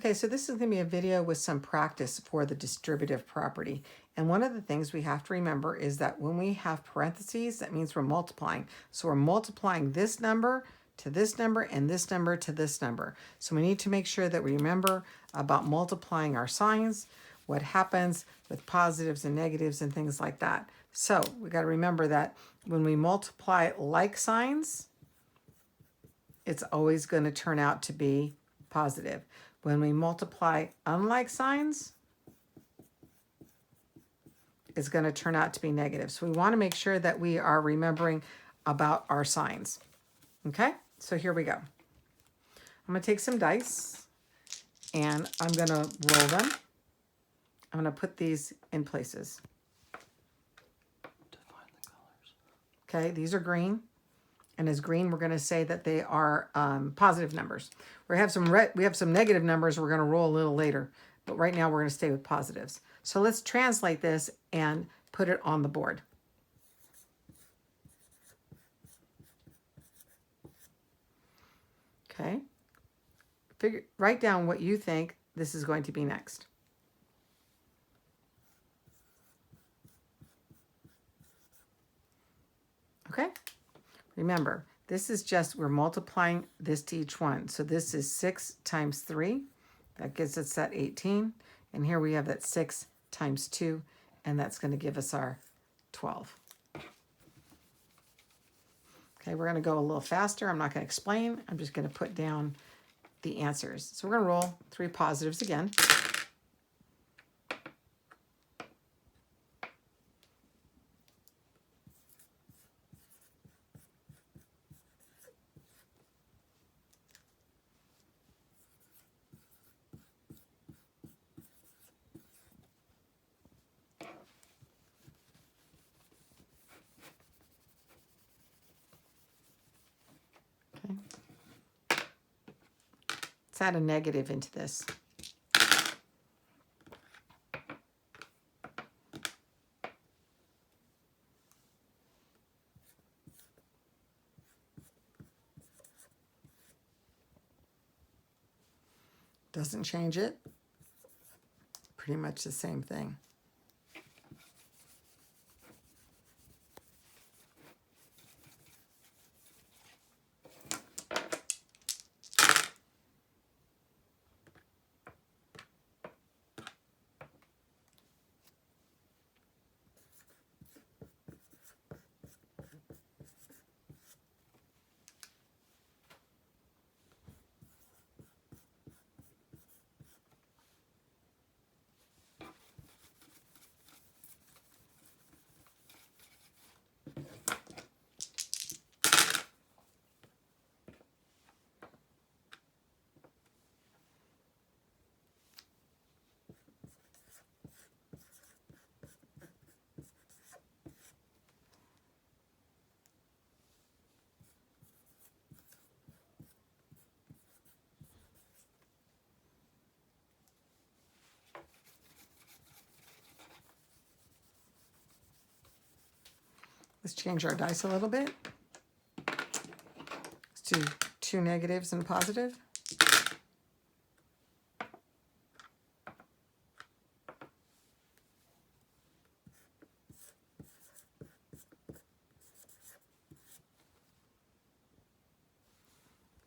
Okay, so this is going to be a video with some practice for the distributive property. And one of the things we have to remember is that when we have parentheses, that means we're multiplying. So we're multiplying this number to this number and this number to this number. So we need to make sure that we remember about multiplying our signs, what happens with positives and negatives and things like that. So we got to remember that when we multiply like signs, it's always going to turn out to be positive. When we multiply unlike signs, it's going to turn out to be negative. So we want to make sure that we are remembering about our signs. Okay, so here we go. I'm going to take some dice and I'm going to roll them. I'm going to put these in places. Define the colors. Okay, these are green. And as green, we're going to say that they are positive numbers. We have some negative numbers we're going to roll a little later. But right now, we're going to stay with positives. So let's translate this and put it on the board. Okay. Write down what you think this is going to be next. Okay. Remember, this is just, we're multiplying this to each one. So this is 6 times 3. That gives us that 18. And here we have that 6 times 2. And that's going to give us our 12. Okay, we're going to go a little faster. I'm not going to explain. I'm just going to put down the answers. So we're going to roll 3 positives again. Okay. Let's add a negative into this. Doesn't change it. Pretty much the same thing. Let's change our dice a little bit. Let's do 2 negatives and positive.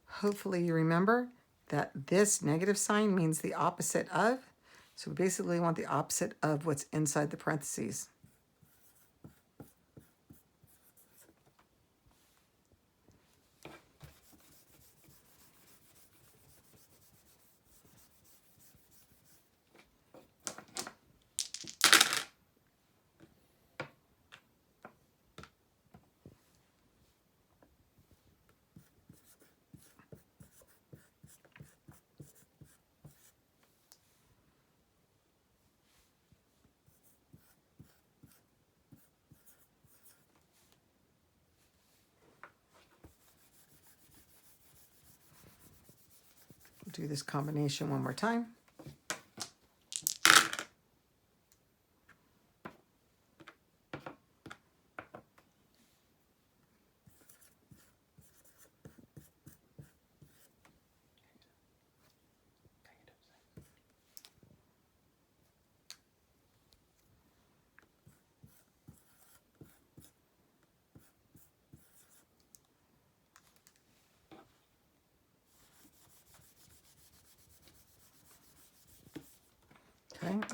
Hopefully you remember that this negative sign means the opposite of. So we basically want the opposite of what's inside the parentheses. Do this combination one more time.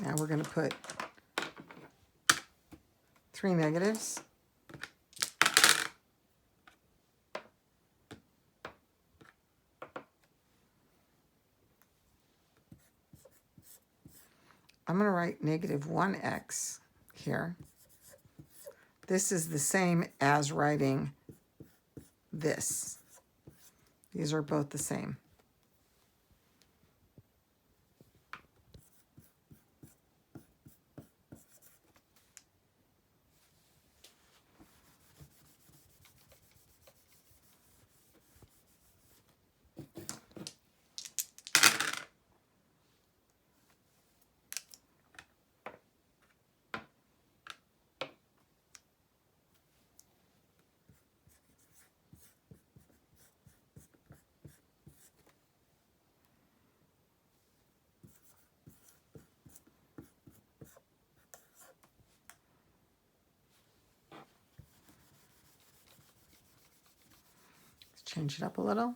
Now we're going to put 3 negatives. I'm going to write negative 1x here. This is the same as writing this. These are both the same. Let's change it up a little.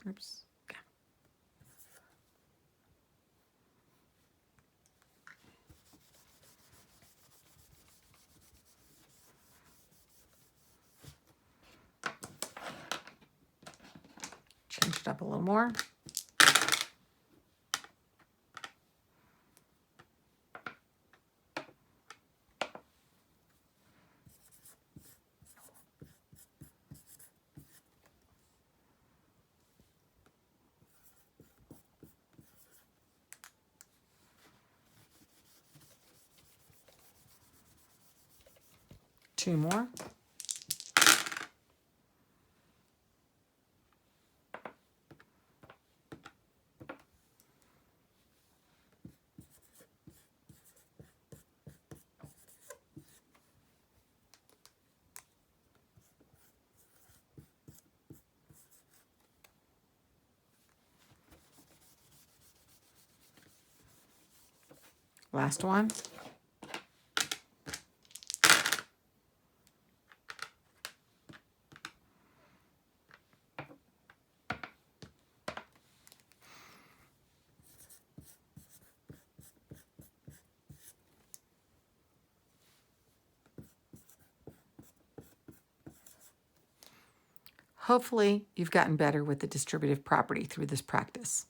Oops. Change it up a little more. Two more. Last one. Hopefully, you've gotten better with the distributive property through this practice.